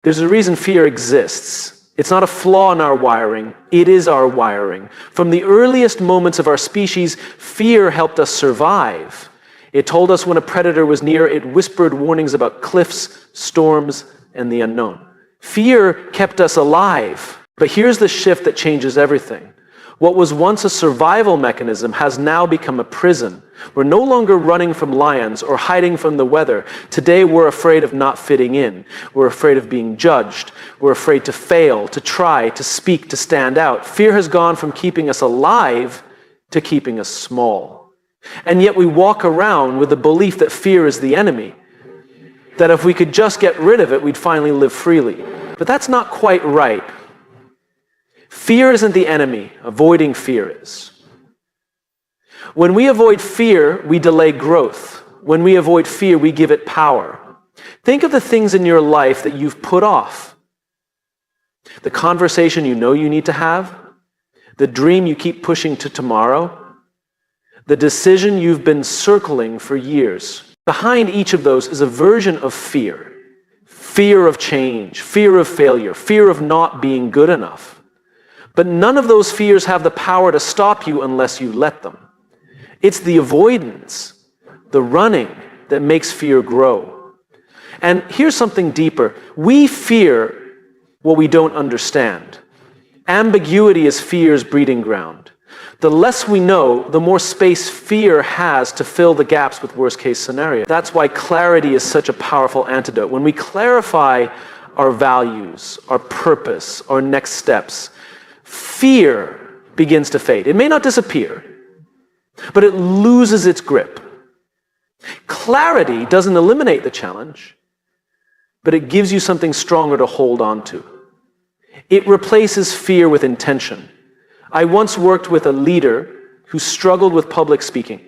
There's a reason fear exists. It's not a flaw in our wiring. It is our wiring. From the earliest moments of our species, fear helped us survive. It told us when a predator was near. It whispered warnings about cliffs, storms, and the unknown. Fear kept us alive. But here's the shift that changes everything. What was once a survival mechanism has now become a prison. We're no longer running from lions or hiding from the weather. Today we're afraid of not fitting in. We're afraid of being judged. We're afraid to fail, to try, to speak, to stand out. Fear has gone from keeping us alive to keeping us small. And yet we walk around with the belief that fear is the enemy. That if we could just get rid of it, we'd finally live freely. But that's not quite right. Fear isn't the enemy. Avoiding fear is. When we avoid fear, we delay growth. When we avoid fear, we give it power. Think of the things in your life that you've put off. The conversation you know you need to have. The dream you keep pushing to tomorrow. The decision you've been circling for years. Behind each of those is a version of fear. Fear of change, fear of failure, fear of not being good enough. But none of those fears have the power to stop you unless you let them. It's the avoidance, the running, that makes fear grow. And here's something deeper. We fear what we don't understand. Ambiguity is fear's breeding ground. The less we know, the more space fear has to fill the gaps with worst-case scenarios. That's why clarity is such a powerful antidote. When we clarify our values, our purpose, our next steps, fear begins to fade. It may not disappear, but it loses its grip. Clarity doesn't eliminate the challenge, but it gives you something stronger to hold on to. It replaces fear with intention. I once worked with a leader who struggled with public speaking.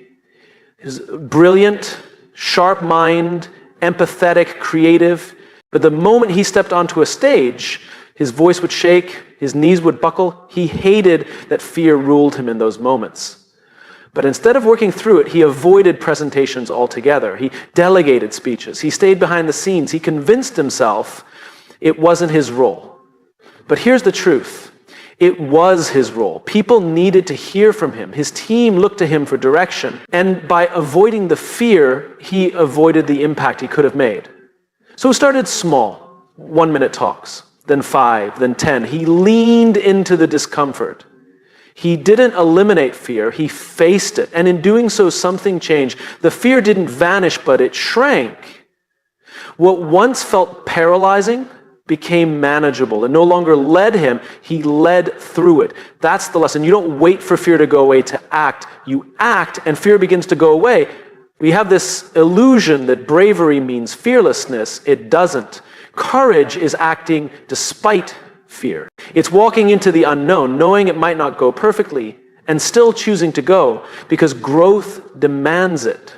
He was brilliant, sharp mind, empathetic, creative, but the moment he stepped onto a stage, his voice would shake, his knees would buckle. He hated that fear ruled him in those moments. But instead of working through it, he avoided presentations altogether. He delegated speeches. He stayed behind the scenes. He convinced himself it wasn't his role. But here's the truth. It was his role. People needed to hear from him. His team looked to him for direction. And by avoiding the fear, he avoided the impact he could have made. So it started small, 1-minute talks. Then 5, then 10. He leaned into the discomfort. He didn't eliminate fear, he faced it. And in doing so, something changed. The fear didn't vanish, but it shrank. What once felt paralyzing became manageable. It no longer led him, he led through it. That's the lesson. You don't wait for fear to go away to act. You act, and fear begins to go away. We have this illusion that bravery means fearlessness. It doesn't. Courage is acting despite fear. It's walking into the unknown, knowing it might not go perfectly, and still choosing to go because growth demands it.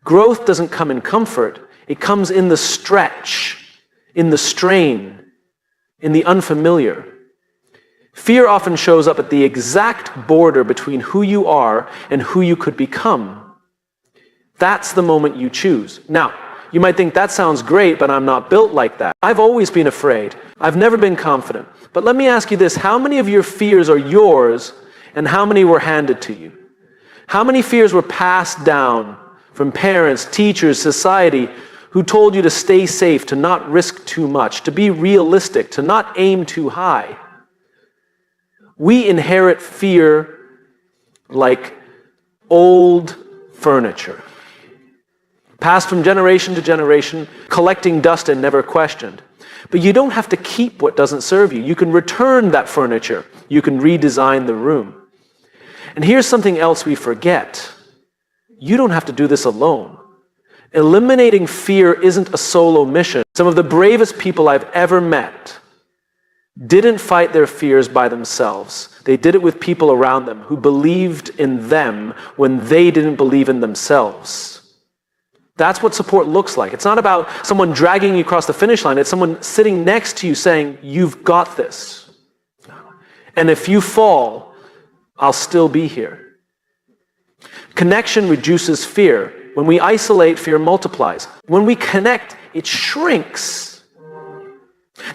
Growth doesn't come in comfort. It comes in the stretch, in the strain, in the unfamiliar. Fear often shows up at the exact border between who you are and who you could become. That's the moment you choose. Now, you might think that sounds great, but I'm not built like that. I've always been afraid. I've never been confident. But let me ask you this. How many of your fears are yours and how many were handed to you? How many fears were passed down from parents, teachers, society who told you to stay safe, to not risk too much, to be realistic, to not aim too high? We inherit fear like old furniture. Passed from generation to generation, collecting dust and never questioned. But you don't have to keep what doesn't serve you. You can return that furniture. You can redesign the room. And here's something else we forget. You don't have to do this alone. Eliminating fear isn't a solo mission. Some of the bravest people I've ever met didn't fight their fears by themselves. They did it with people around them who believed in them when they didn't believe in themselves. That's what support looks like. It's not about someone dragging you across the finish line. It's someone sitting next to you saying, you've got this. And if you fall, I'll still be here. Connection reduces fear. When we isolate, fear multiplies. When we connect, it shrinks.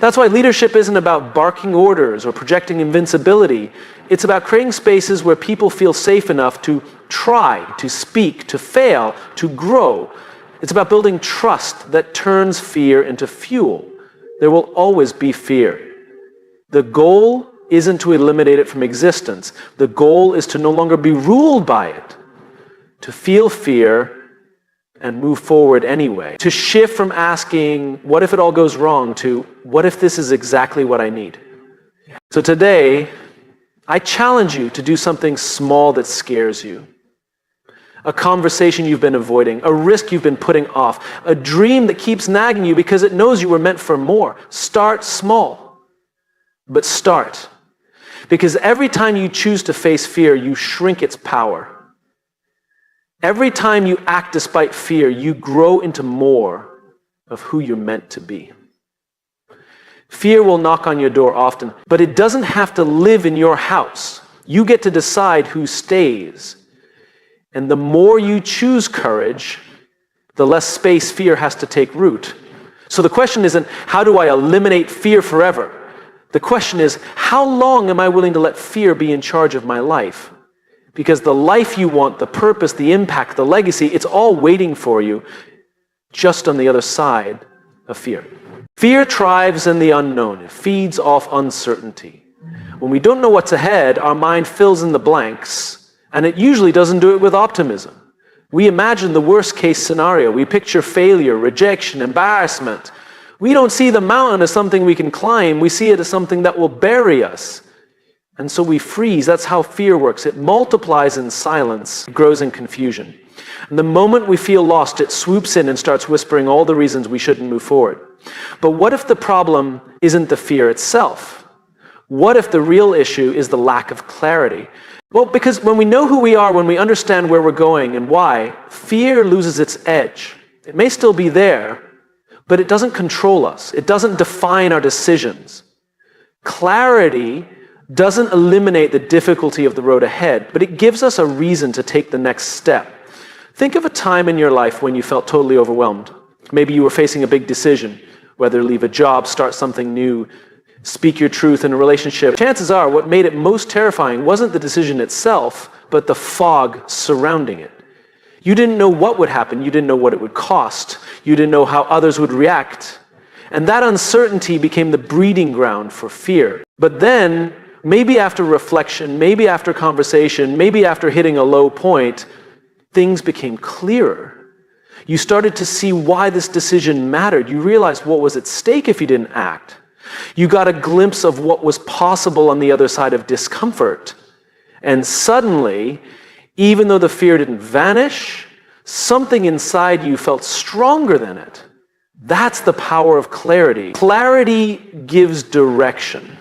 That's why leadership isn't about barking orders or projecting invincibility. It's about creating spaces where people feel safe enough to try, to speak, to fail, to grow. It's about building trust that turns fear into fuel. There will always be fear. The goal isn't to eliminate it from existence. The goal is to no longer be ruled by it, to feel fear and move forward anyway. To shift from asking, what if it all goes wrong, to what if this is exactly what I need? So today, I challenge you to do something small that scares you. A conversation you've been avoiding, a risk you've been putting off, a dream that keeps nagging you because it knows you were meant for more. Start small, but start. Because every time you choose to face fear, you shrink its power. Every time you act despite fear, you grow into more of who you're meant to be. Fear will knock on your door often, but it doesn't have to live in your house. You get to decide who stays. And the more you choose courage, the less space fear has to take root. So the question isn't, how do I eliminate fear forever? The question is, how long am I willing to let fear be in charge of my life? Because the life you want, the purpose, the impact, the legacy, it's all waiting for you just on the other side of fear. Fear thrives in the unknown. It feeds off uncertainty. When we don't know what's ahead, our mind fills in the blanks. And it usually doesn't do it with optimism. We imagine the worst case scenario. We picture failure, rejection, embarrassment. We don't see the mountain as something we can climb. We see it as something that will bury us. And so we freeze. That's how fear works. It multiplies in silence. It grows in confusion. And the moment we feel lost, it swoops in and starts whispering all the reasons we shouldn't move forward. But what if the problem isn't the fear itself? What if the real issue is the lack of clarity? Well, because when we know who we are, when we understand where we're going and why, fear loses its edge. It may still be there, but it doesn't control us. It doesn't define our decisions. Clarity doesn't eliminate the difficulty of the road ahead, but it gives us a reason to take the next step. Think of a time in your life when you felt totally overwhelmed. Maybe you were facing a big decision, whether leave a job, start something new, speak your truth in a relationship. Chances are what made it most terrifying wasn't the decision itself, but the fog surrounding it. You didn't know what would happen. You didn't know what it would cost. You didn't know how others would react. And that uncertainty became the breeding ground for fear. But then, maybe after reflection, maybe after conversation, maybe after hitting a low point, things became clearer. You started to see why this decision mattered. You realized what was at stake if you didn't act. You got a glimpse of what was possible on the other side of discomfort. And suddenly, even though the fear didn't vanish, something inside you felt stronger than it. That's the power of clarity. Clarity gives direction,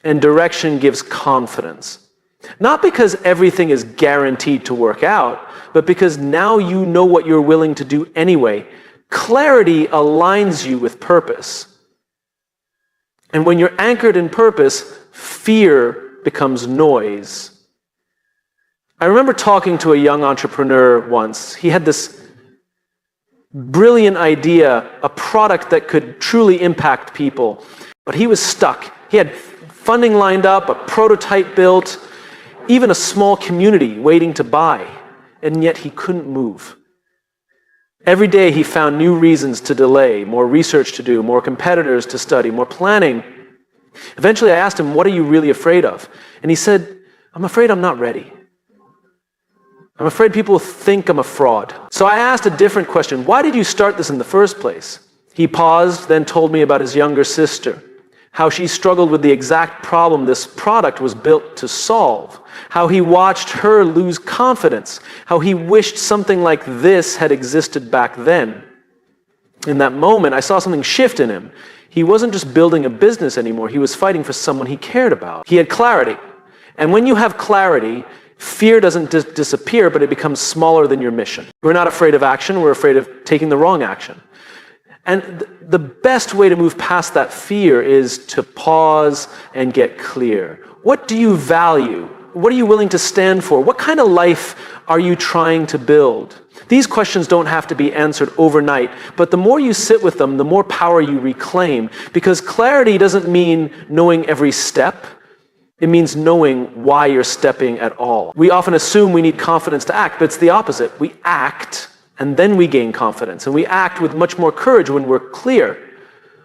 and direction gives confidence. Not because everything is guaranteed to work out, but because now you know what you're willing to do anyway. Clarity aligns you with purpose. And when you're anchored in purpose, fear becomes noise. I remember talking to a young entrepreneur once. He had this brilliant idea, a product that could truly impact people, but he was stuck. He had funding lined up, a prototype built, even a small community waiting to buy, and yet he couldn't move. Every day he found new reasons to delay, more research to do, more competitors to study, more planning. Eventually I asked him, what are you really afraid of? And he said, I'm afraid I'm not ready. I'm afraid people think I'm a fraud. So I asked a different question. Why did you start this in the first place? He paused, then told me about his younger sister, how she struggled with the exact problem this product was built to solve, how he watched her lose confidence, how he wished something like this had existed back then. In that moment, I saw something shift in him. He wasn't just building a business anymore. He was fighting for someone he cared about. He had clarity. And when you have clarity, fear doesn't disappear, but it becomes smaller than your mission. We're not afraid of action. We're afraid of taking the wrong action. And the best way to move past that fear is to pause and get clear. What do you value? What are you willing to stand for? What kind of life are you trying to build? These questions don't have to be answered overnight, but the more you sit with them, the more power you reclaim. Because clarity doesn't mean knowing every step. It means knowing why you're stepping at all. We often assume we need confidence to act, but it's the opposite. We act, and then we gain confidence. And we act with much more courage when we're clear.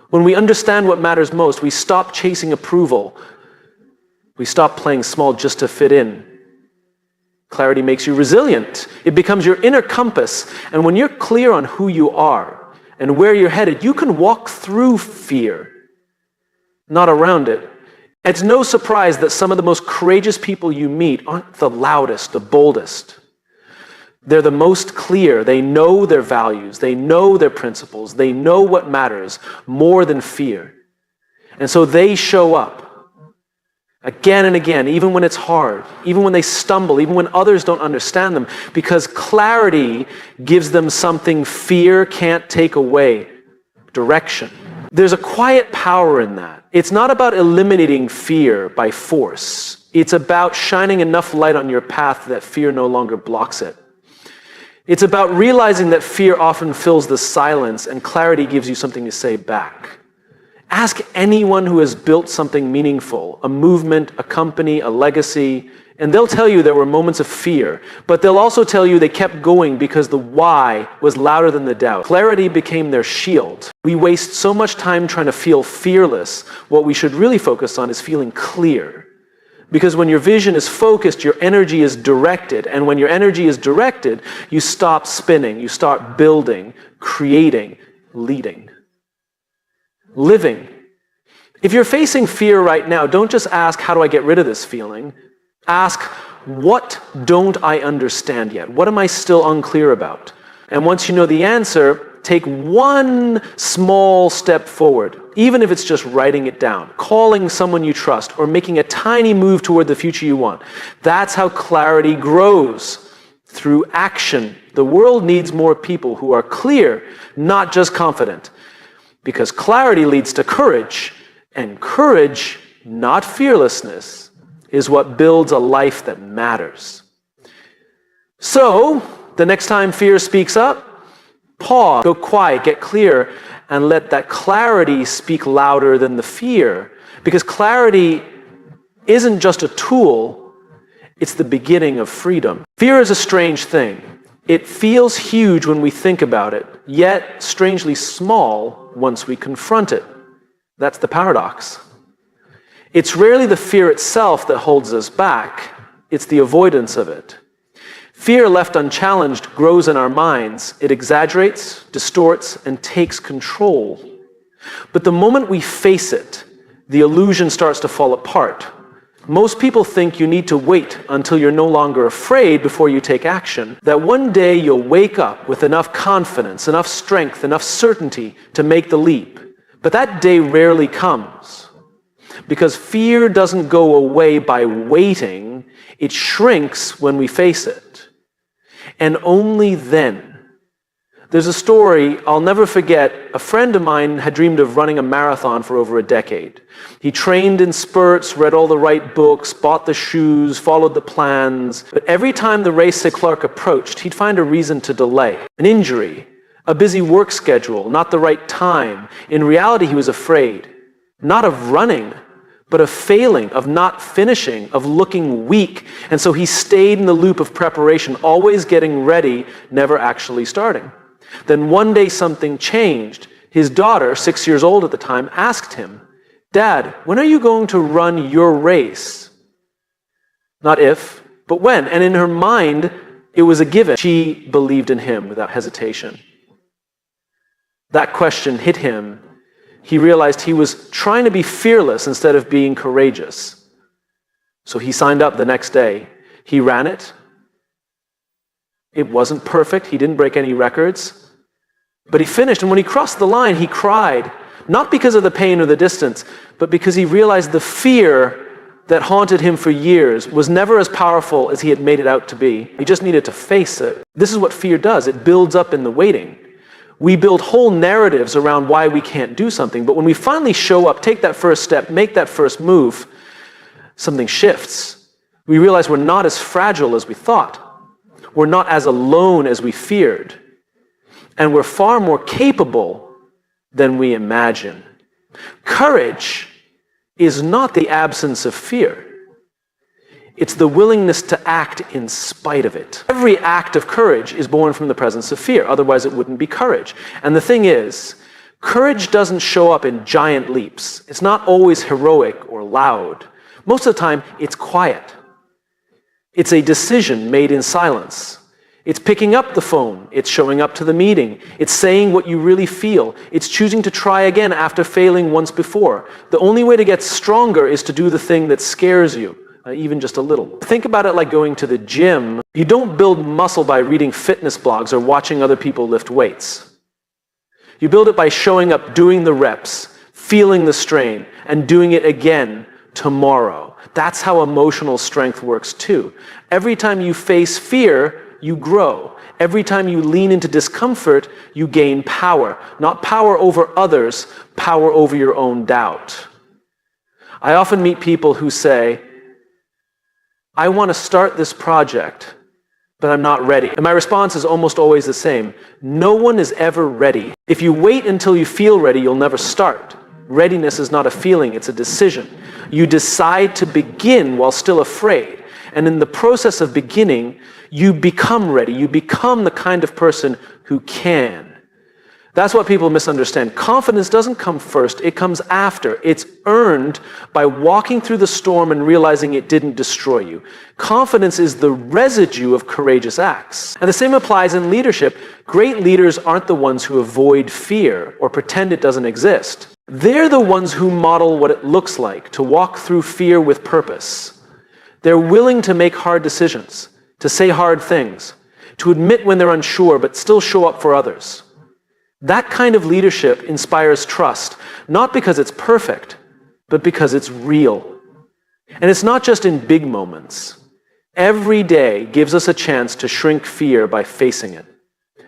When we understand what matters most, we stop chasing approval. We stop playing small just to fit in. Clarity makes you resilient. It becomes your inner compass. And when you're clear on who you are and where you're headed, you can walk through fear, not around it. It's no surprise that some of the most courageous people you meet aren't the loudest, the boldest. They're the most clear. They know their values. They know their principles. They know what matters more than fear. And so they show up again and again, even when it's hard, even when they stumble, even when others don't understand them, because clarity gives them something fear can't take away: direction. There's a quiet power in that. It's not about eliminating fear by force. It's about shining enough light on your path that fear no longer blocks it. It's about realizing that fear often fills the silence and clarity gives you something to say back. Ask anyone who has built something meaningful, a movement, a company, a legacy, and they'll tell you there were moments of fear, but they'll also tell you they kept going because the why was louder than the doubt. Clarity became their shield. We waste so much time trying to feel fearless. What we should really focus on is feeling clear. Because when your vision is focused, your energy is directed. And when your energy is directed, you stop spinning, you start building, creating, leading, living. If you're facing fear right now, don't just ask, how do I get rid of this feeling? Ask, what don't I understand yet? What am I still unclear about? And once you know the answer, take one small step forward, even if it's just writing it down, calling someone you trust, or making a tiny move toward the future you want. That's how clarity grows, through action. The world needs more people who are clear, not just confident, because clarity leads to courage, and courage, not fearlessness, is what builds a life that matters. So, the next time fear speaks up, pause, go quiet, get clear, and let that clarity speak louder than the fear. Because clarity isn't just a tool, it's the beginning of freedom. Fear is a strange thing. It feels huge when we think about it, yet strangely small once we confront it. That's the paradox. It's rarely the fear itself that holds us back, it's the avoidance of it. Fear left unchallenged grows in our minds. It exaggerates, distorts, and takes control. But the moment we face it, the illusion starts to fall apart. Most people think you need to wait until you're no longer afraid before you take action. That one day you'll wake up with enough confidence, enough strength, enough certainty to make the leap. But that day rarely comes. Because fear doesn't go away by waiting, it shrinks when we face it. And only then. There's a story I'll never forget. A friend of mine had dreamed of running a marathon for over a decade. He trained in spurts, read all the right books, bought the shoes, followed the plans. But every time the race clock approached, he'd find a reason to delay. An injury, a busy work schedule, not the right time. In reality, he was afraid. Not of running, but of failing, of not finishing, of looking weak. And so he stayed in the loop of preparation, always getting ready, never actually starting. Then one day something changed. His daughter, 6 years old at the time, asked him, "Dad, when are you going to run your race?" Not if, but when. And in her mind, it was a given. She believed in him without hesitation. That question hit him. He realized he was trying to be fearless instead of being courageous. So he signed up the next day. He ran it. It wasn't perfect. He didn't break any records. But he finished, and when he crossed the line, he cried. Not because of the pain or the distance, but because he realized the fear that haunted him for years was never as powerful as he had made it out to be. He just needed to face it. This is what fear does. It builds up in the waiting. We build whole narratives around why we can't do something, but when we finally show up, take that first step, make that first move, something shifts. We realize we're not as fragile as we thought. We're not as alone as we feared. And we're far more capable than we imagine. Courage is not the absence of fear. It's the willingness to act in spite of it. Every act of courage is born from the presence of fear. Otherwise, it wouldn't be courage. And the thing is, courage doesn't show up in giant leaps. It's not always heroic or loud. Most of the time, it's quiet. It's a decision made in silence. It's picking up the phone. It's showing up to the meeting. It's saying what you really feel. It's choosing to try again after failing once before. The only way to get stronger is to do the thing that scares you, even just a little. Think about it like going to the gym. You don't build muscle by reading fitness blogs or watching other people lift weights. You build it by showing up, doing the reps, feeling the strain, and doing it again tomorrow. That's how emotional strength works too. Every time you face fear, you grow. Every time you lean into discomfort, you gain power. Not power over others, power over your own doubt. I often meet people who say, I want to start this project, but I'm not ready. And my response is almost always the same. No one is ever ready. If you wait until you feel ready, you'll never start. Readiness is not a feeling, it's a decision. You decide to begin while still afraid. And in the process of beginning, you become ready. You become the kind of person who can. That's what people misunderstand. Confidence doesn't come first, it comes after. It's earned by walking through the storm and realizing it didn't destroy you. Confidence is the residue of courageous acts. And the same applies in leadership. Great leaders aren't the ones who avoid fear or pretend it doesn't exist. They're the ones who model what it looks like to walk through fear with purpose. They're willing to make hard decisions, to say hard things, to admit when they're unsure but still show up for others. That kind of leadership inspires trust, not because it's perfect, but because it's real. And it's not just in big moments. Every day gives us a chance to shrink fear by facing it.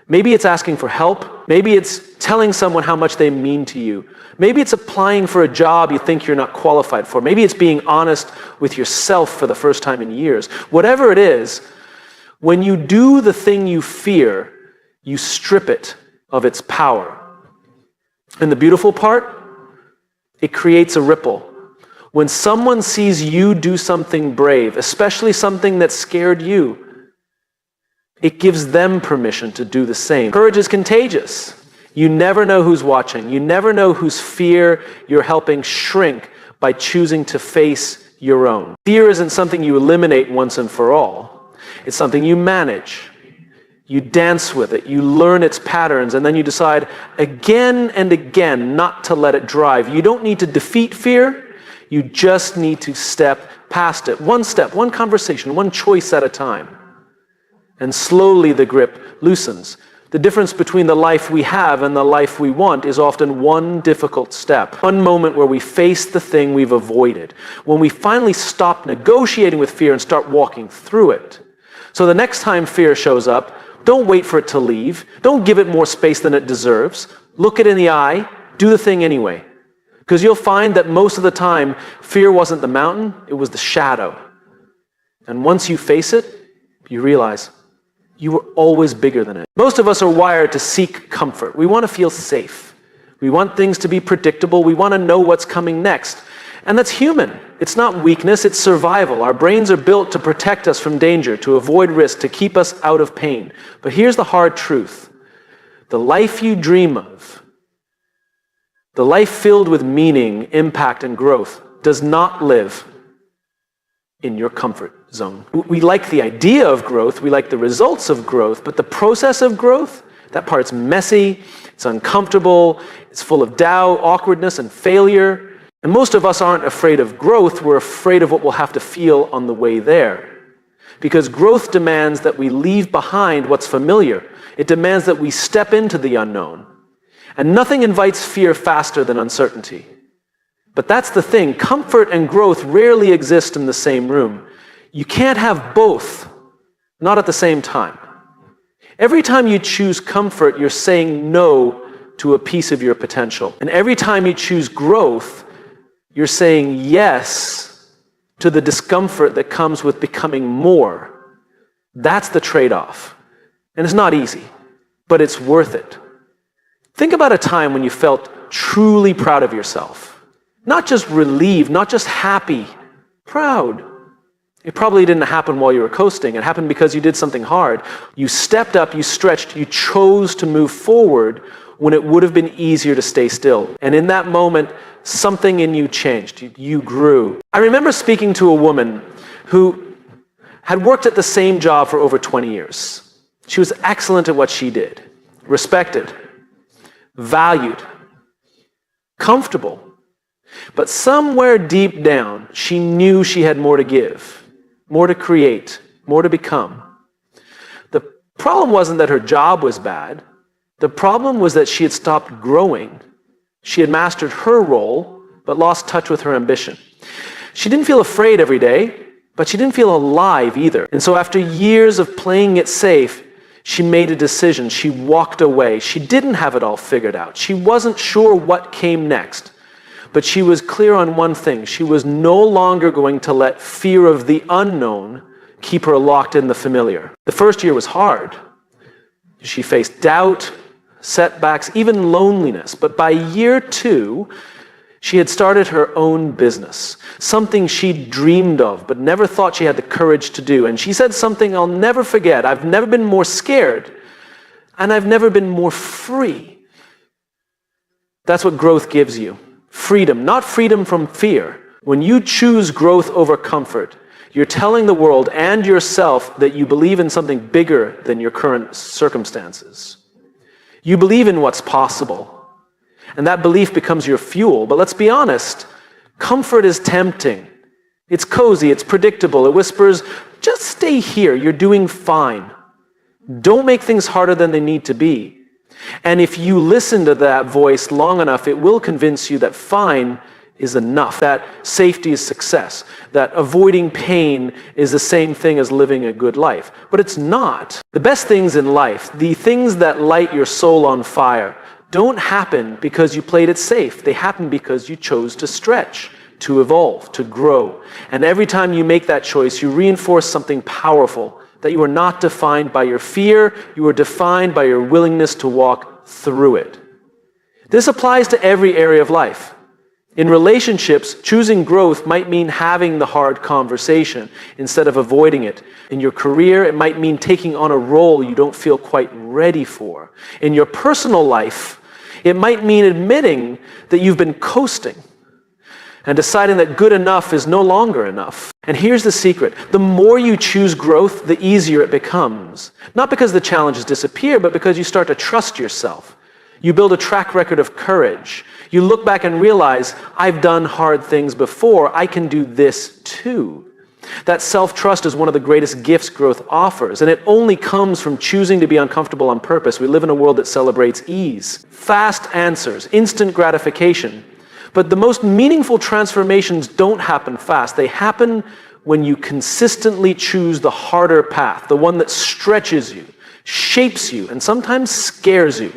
Maybe it's asking for help. Maybe it's telling someone how much they mean to you. Maybe it's applying for a job you think you're not qualified for. Maybe it's being honest with yourself for the first time in years. Whatever it is, when you do the thing you fear, you strip it of its power. And the beautiful part, it creates a ripple. When someone sees you do something brave, especially something that scared you, it gives them permission to do the same. Courage is contagious. You never know who's watching. You never know whose fear you're helping shrink by choosing to face your own. Fear isn't something you eliminate once and for all. It's something you manage. You dance with it, you learn its patterns, and then you decide again and again not to let it drive. You don't need to defeat fear, you just need to step past it. One step, one conversation, one choice at a time. And slowly the grip loosens. The difference between the life we have and the life we want is often one difficult step. One moment where we face the thing we've avoided. When we finally stop negotiating with fear and start walking through it. So the next time fear shows up, don't wait for it to leave. Don't give it more space than it deserves. Look it in the eye. Do the thing anyway. Because you'll find that most of the time, fear wasn't the mountain, it was the shadow. And once you face it, you realize you were always bigger than it. Most of us are wired to seek comfort. We want to feel safe. We want things to be predictable. We want to know what's coming next. And that's human. It's not weakness, it's survival. Our brains are built to protect us from danger, to avoid risk, to keep us out of pain. But here's the hard truth. The life you dream of, the life filled with meaning, impact, and growth, does not live in your comfort zone. We like the idea of growth, we like the results of growth, but the process of growth, that part's messy, it's uncomfortable, it's full of doubt, awkwardness, and failure. And most of us aren't afraid of growth, we're afraid of what we'll have to feel on the way there. Because growth demands that we leave behind what's familiar. It demands that we step into the unknown. And nothing invites fear faster than uncertainty. But that's the thing, comfort and growth rarely exist in the same room. You can't have both, not at the same time. Every time you choose comfort, you're saying no to a piece of your potential. And every time you choose growth, you're saying yes to the discomfort that comes with becoming more. That's the trade-off. And it's not easy, but it's worth it. Think about a time when you felt truly proud of yourself. Not just relieved, not just happy, proud. It probably didn't happen while you were coasting. It happened because you did something hard. You stepped up, you stretched, you chose to move forward when it would have been easier to stay still. And in that moment, something in you changed. You grew. I remember speaking to a woman who had worked at the same job for over 20 years. She was excellent at what she did, respected, valued, comfortable. But somewhere deep down, she knew she had more to give, more to create, more to become. The problem wasn't that her job was bad. The problem was that she had stopped growing. She had mastered her role, but lost touch with her ambition. She didn't feel afraid every day, but she didn't feel alive either. And so after years of playing it safe, she made a decision. She walked away. She didn't have it all figured out. She wasn't sure what came next. But she was clear on one thing. She was no longer going to let fear of the unknown keep her locked in the familiar. The first year was hard. She faced doubt, setbacks, even loneliness. But by year 2, she had started her own business, something she dreamed of but never thought she had the courage to do. And she said something I'll never forget. I've never been more scared, and I've never been more free. That's what growth gives you. Freedom, not freedom from fear. When you choose growth over comfort, you're telling the world and yourself that you believe in something bigger than your current circumstances. You believe in what's possible. And that belief becomes your fuel. But let's be honest, comfort is tempting. It's cozy, it's predictable. It whispers, just stay here, you're doing fine. Don't make things harder than they need to be. And if you listen to that voice long enough, it will convince you that fine is enough, that safety is success, that avoiding pain is the same thing as living a good life. But it's not. The best things in life, the things that light your soul on fire, don't happen because you played it safe. They happen because you chose to stretch, to evolve, to grow. And every time you make that choice, you reinforce something powerful, that you are not defined by your fear, you are defined by your willingness to walk through it. This applies to every area of life. In relationships, choosing growth might mean having the hard conversation instead of avoiding it. In your career, it might mean taking on a role you don't feel quite ready for. In your personal life, it might mean admitting that you've been coasting and deciding that good enough is no longer enough. And here's the secret. The more you choose growth, the easier it becomes. Not because the challenges disappear, but because you start to trust yourself. You build a track record of courage. You look back and realize, I've done hard things before, I can do this too. That self-trust is one of the greatest gifts growth offers, and it only comes from choosing to be uncomfortable on purpose. We live in a world that celebrates ease, fast answers, instant gratification. But the most meaningful transformations don't happen fast. They happen when you consistently choose the harder path, the one that stretches you, shapes you, and sometimes scares you.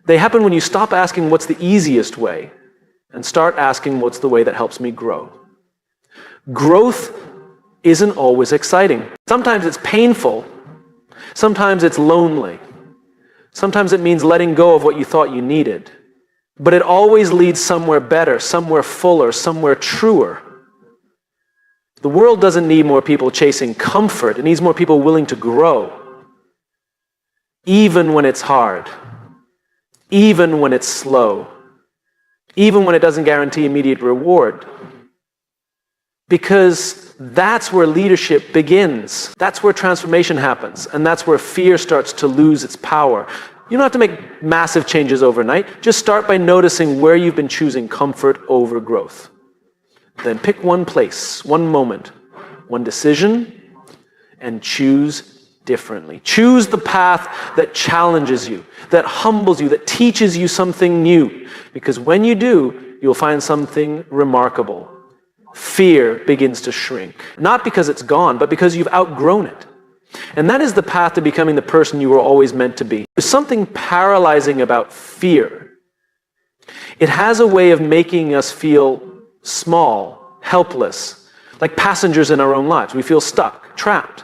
They happen when you stop asking what's the easiest way and start asking what's the way that helps me grow. Growth isn't always exciting. Sometimes it's painful. Sometimes it's lonely. Sometimes it means letting go of what you thought you needed. But it always leads somewhere better, somewhere fuller, somewhere truer. The world doesn't need more people chasing comfort. It needs more people willing to grow. Even when it's hard. Even when it's slow. Even when it doesn't guarantee immediate reward. Because that's where leadership begins. That's where transformation happens. And that's where fear starts to lose its power. You don't have to make massive changes overnight. Just start by noticing where you've been choosing comfort over growth. Then pick one place, one moment, one decision, and choose differently. Choose the path that challenges you, that humbles you, that teaches you something new. Because when you do, you'll find something remarkable. Fear begins to shrink. Not because it's gone, but because you've outgrown it. And that is the path to becoming the person you were always meant to be. There's something paralyzing about fear. It has a way of making us feel small, helpless, like passengers in our own lives. We feel stuck, trapped.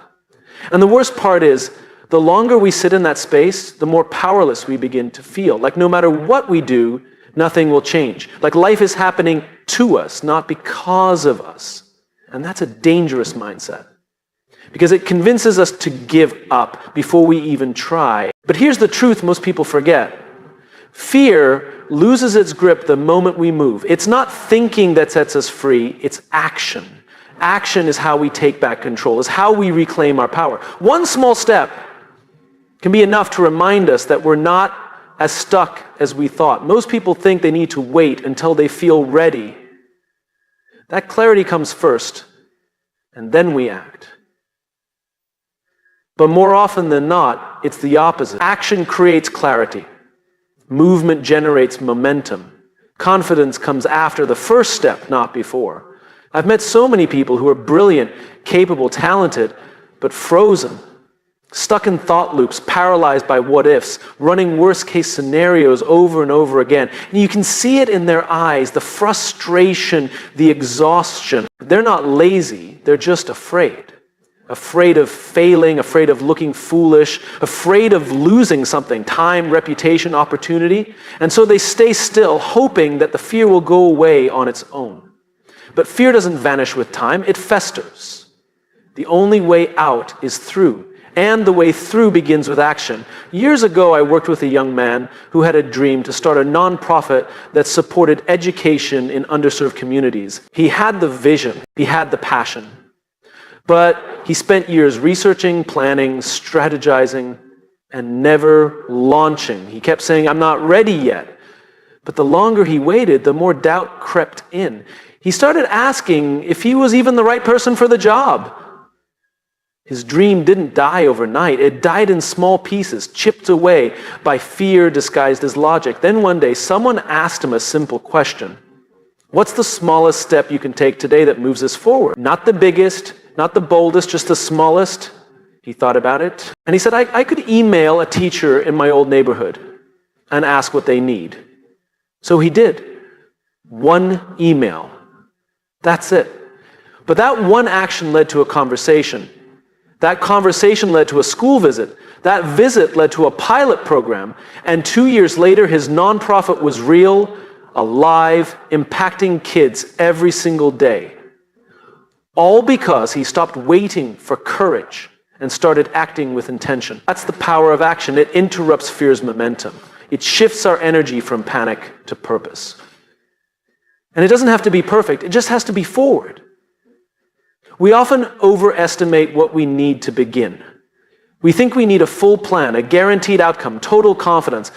And the worst part is, the longer we sit in that space, the more powerless we begin to feel. Like no matter what we do, nothing will change. Like life is happening to us, not because of us. And that's a dangerous mindset, because it convinces us to give up before we even try. But here's the truth most people forget. Fear loses its grip the moment we move. It's not thinking that sets us free, it's action. Action is how we take back control, is how we reclaim our power. One small step can be enough to remind us that we're not as stuck as we thought. Most people think they need to wait until they feel ready. That clarity comes first, and then we act. But more often than not, it's the opposite. Action creates clarity. Movement generates momentum. Confidence comes after the first step, not before. I've met so many people who are brilliant, capable, talented, but frozen, stuck in thought loops, paralyzed by what-ifs, running worst-case scenarios over and over again. And you can see it in their eyes, the frustration, the exhaustion. They're not lazy, they're just afraid. Afraid of failing, afraid of looking foolish, afraid of losing something, time, reputation, opportunity. And so they stay still, hoping that the fear will go away on its own. But fear doesn't vanish with time, it festers. The only way out is through. And the way through begins with action. Years ago, I worked with a young man who had a dream to start a nonprofit that supported education in underserved communities. He had the vision, he had the passion. But he spent years researching, planning, strategizing, and never launching. He kept saying, "I'm not ready yet." But the longer he waited, the more doubt crept in. He started asking if he was even the right person for the job. His dream didn't die overnight. It died in small pieces, chipped away by fear disguised as logic. Then one day, someone asked him a simple question. What's the smallest step you can take today that moves us forward? Not the biggest, not the boldest, just the smallest. He thought about it. And he said, I could email a teacher in my old neighborhood and ask what they need. So he did. One email. That's it. But that one action led to a conversation. That conversation led to a school visit. That visit led to a pilot program. And 2 years later, his nonprofit was real, alive, impacting kids every single day. All because he stopped waiting for courage and started acting with intention. That's the power of action. It interrupts fear's momentum. It shifts our energy from panic to purpose. And it doesn't have to be perfect. It just has to be forward. We often overestimate what we need to begin. We think we need a full plan, a guaranteed outcome, total confidence.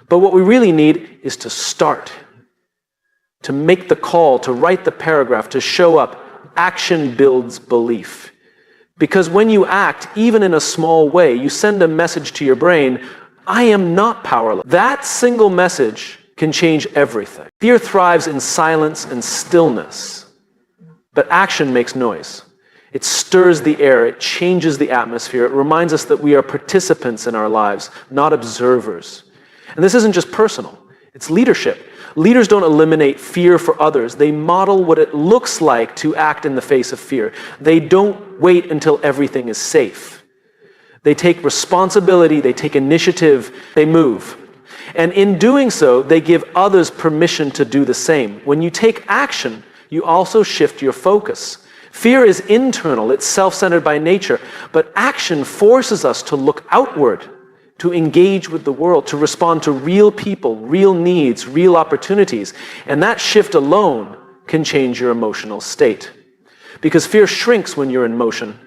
But what we really need is to start, to make the call, to write the paragraph, to show up. Action builds belief. Because when you act, even in a small way, you send a message to your brain, I am not powerless. That single message can change everything. Fear thrives in silence and stillness, but action makes noise. It stirs the air, it changes the atmosphere, it reminds us that we are participants in our lives, not observers. And this isn't just personal, it's leadership. Leaders don't eliminate fear for others, they model what it looks like to act in the face of fear. They don't wait until everything is safe. They take responsibility, they take initiative, they move. And in doing so, they give others permission to do the same. When you take action, you also shift your focus. Fear is internal, it's self-centered by nature, but action forces us to look outward, to engage with the world, to respond to real people, real needs, real opportunities. And that shift alone can change your emotional state. Because fear shrinks when you're in motion.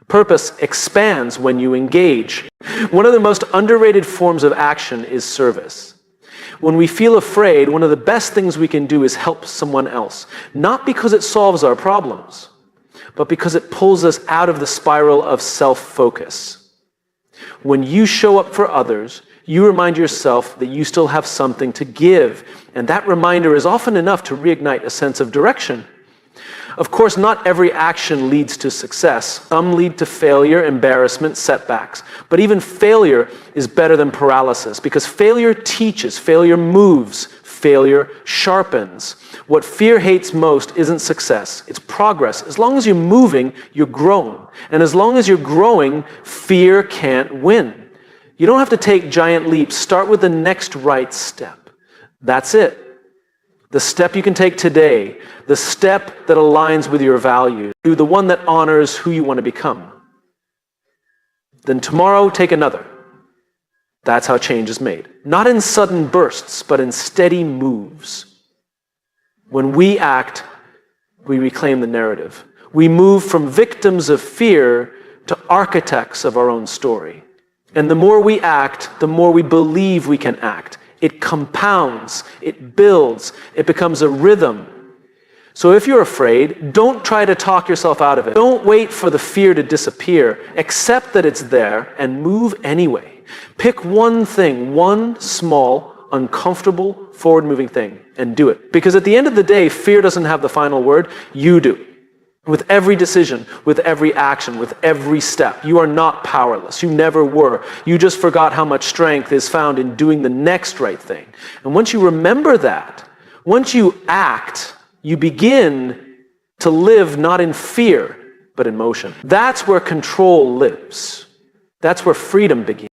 Purpose expands when you engage. One of the most underrated forms of action is service. When we feel afraid, one of the best things we can do is help someone else. Not because it solves our problems, but because it pulls us out of the spiral of self-focus. When you show up for others, you remind yourself that you still have something to give. And that reminder is often enough to reignite a sense of direction. Of course, not every action leads to success. Some lead to failure, embarrassment, setbacks. But even failure is better than paralysis, because failure teaches, failure moves, failure sharpens. What fear hates most isn't success, it's progress. As long as you're moving, you're growing. And as long as you're growing, fear can't win. You don't have to take giant leaps. Start with the next right step. That's it. The step you can take today, the step that aligns with your values, the one that honors who you want to become. Then tomorrow, take another. That's how change is made. Not in sudden bursts, but in steady moves. When we act, we reclaim the narrative. We move from victims of fear to architects of our own story. And the more we act, the more we believe we can act. It compounds, it builds, it becomes a rhythm. So if you're afraid, don't try to talk yourself out of it. Don't wait for the fear to disappear. Accept that it's there and move anyway. Pick one thing, one small, uncomfortable, forward-moving thing, and do it. Because at the end of the day, fear doesn't have the final word, you do. With every decision, with every action, with every step, you are not powerless. You never were. You just forgot how much strength is found in doing the next right thing. And once you remember that, once you act, you begin to live not in fear, but in motion. That's where control lives. That's where freedom begins.